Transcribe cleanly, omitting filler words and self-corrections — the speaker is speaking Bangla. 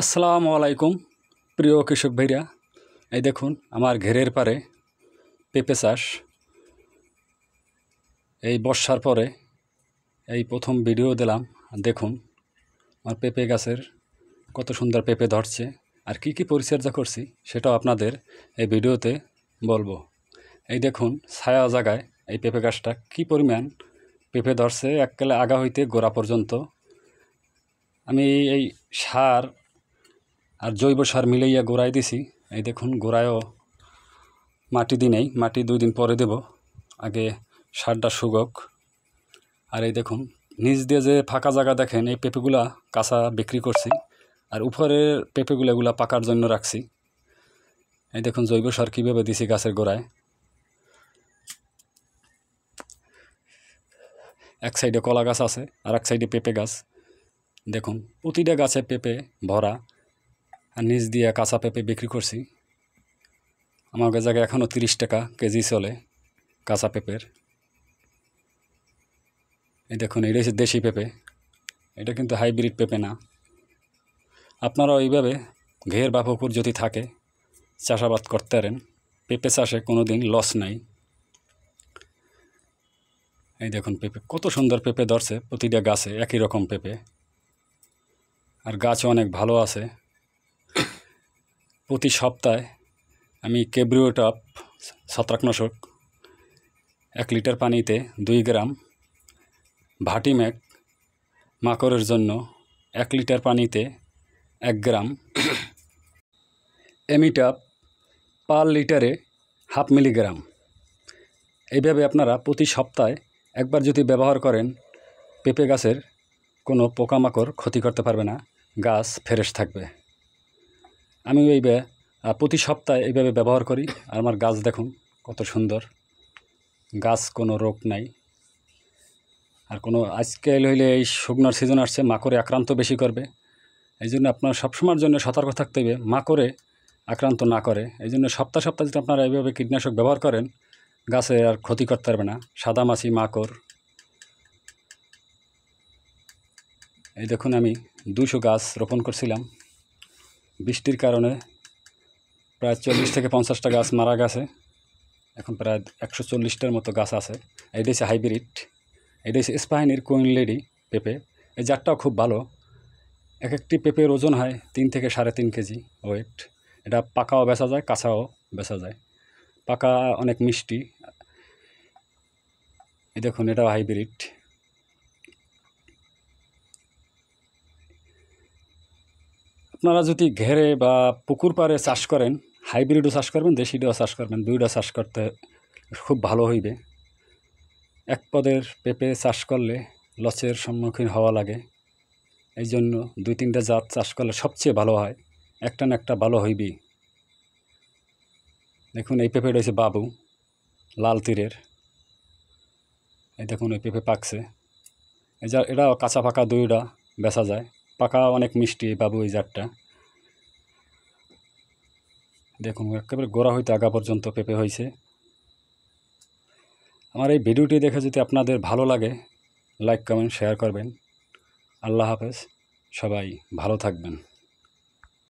আসসালামু আলাইকুম প্রিয় কৃষক ভাইরা, এই দেখুন আমার ঘেরের পারে পেঁপে চাষ। এই বর্ষার পরে এই প্রথম ভিডিও দিলাম। দেখুন আমার পেঁপে গাছের কত সুন্দর পেঁপে ধরছে, আর কি কি পরিচর্যা করছি সেটাও আপনাদের এই ভিডিওতে বলবো। এই দেখুন ছায়া জায়গায় এই পেঁপে গাছটা কী পরিমাণ পেঁপে ধরছে, এককালে আগা হইতে গোড়া পর্যন্ত। আমি এই সার আর জৈব সার মিলাইয়া গোড়ায় দিছি। এই দেখুন গোড়ায়ও মাটি দিই নেই, মাটি 2 দিন পরে দেব, আগে সারটা শুকোক। আর এই দেখুন নিচ দিয়ে যে ফাঁকা জায়গা দেখেন, এই পেঁপেগুলা কাঁচা বিক্রি করছি, আর উপরের পেঁপেগুলা পাকার জন্য রাখছি। এই দেখুন জৈব সার কীভাবে দিছি গাছের গোড়ায়। এক সাইডে কলা গাছ আছে আর এক সাইডে পেঁপে গাছ। দেখুন প্রতিটা গাছে পেঁপে ভরা, আর নিচ দিয়ে কাঁচা পেঁপে বিক্রি করছি। আমার জায়গায় এখনও 30 টাকা কেজি চলে কাঁচা পেঁপের। এই দেখুন এটা হচ্ছে দেশি পেঁপে, এটা কিন্তু হাইব্রিড পেঁপে না। আপনারাও এইভাবে ঘের বা পুকুর যদি থাকে চাষাবাদ করতে পারেন। পেঁপে চাষে কোনো দিন লস নাই। এই দেখুন পেঁপে কত সুন্দর পেঁপে ধরছে, প্রতিটা গাছে একই রকম পেঁপে, আর গাছও অনেক ভালো আছে। প্রতি সপ্তাহে আমি কেব্রিওটপ ছত্রাকনাশক 1 লিটার পানিতে 2 গ্রাম, ভাটিম্যাক মাকড়ের জন্য 1 লিটার পানিতে 1 গ্রাম, এমিটপ পার লিটারে 0.5 মিলিগ্রাম, এইভাবে আপনারা প্রতি সপ্তাহে একবার যদি ব্যবহার করেন, পেঁপে গাছের কোনো পোকামাকড় ক্ষতি করতে পারবে না, গাছ ফ্রেশ থাকবে। আমি প্রতি সপ্তাহে এইভাবে ব্যবহার করি, আর আমার গাছ দেখুন কত সুন্দর, গাছ কোনো রোগ নাই। আর কোনো আজকাল হইলে এই শুকনোর সিজন আসছে, মাকড়ে আক্রান্ত বেশি করবে। এই জন্য আপনার সবসময়ের জন্য সতর্ক থাকতে হবে, মাকড়ে আক্রান্ত না করে। এই জন্য সপ্তাহে যদি আপনারা এইভাবে কীটনাশক ব্যবহার করেন, গাছে আর ক্ষতি করতে পারবে না সাদামাছি মাকড়। এই দেখুন আমি 200 গাছ রোপণ করছিলাম, বৃষ্টির কারণে প্রায় 40 থেকে 50টা গাছ মারা গেছে। এখন প্রায় 140টার মতো গাছ আছে। এইটা হচ্ছে হাইব্রিড, এটা হচ্ছে স্পাইনির কুইন লেডি পেঁপে। এই জাতটাও খুব ভালো। একটি পেঁপের ওজন হয় 3 থেকে 3.5 কেজি ওয়েট। এটা পাকাও বেচা যায়, কাঁচাও বেচা যায়। পাকা অনেক মিষ্টি। এই দেখুন এটাও হাইব্রিড। আপনারা যদি ঘেরে বা পুকুর পাড়ে চাষ করেন, হাইব্রিডও চাষ করবেন, দেশিটাও চাষ করবেন, 2টা চাষ করতে খুব ভালো হইবে। এক পদের পেঁপে চাষ করলে লসের সম্মুখীন হওয়া লাগে। এই জন্য 2-3টা জাত চাষ করলে সবচেয়ে ভালো হয়, একটা না একটা ভালো হইবেই। দেখুন এই পেঁপেটা হচ্ছে বাবু, লাল তীরের। এই দেখুন এই পেঁপে পাকছে। এটাও কাঁচা পাকা 2টা বেচা যায়। পাকা অনেক মিষ্টি বাবু এই জাতটা। দেখুন একেবারে গোড়া হইতে আগা পর্যন্ত পেঁপে হয়েছে। আমার এই ভিডিওটি দেখে যদি আপনাদের ভালো লাগে, লাইক কমেন্ট শেয়ার করবেন। আল্লাহ হাফেজ, সবাই ভালো থাকবেন।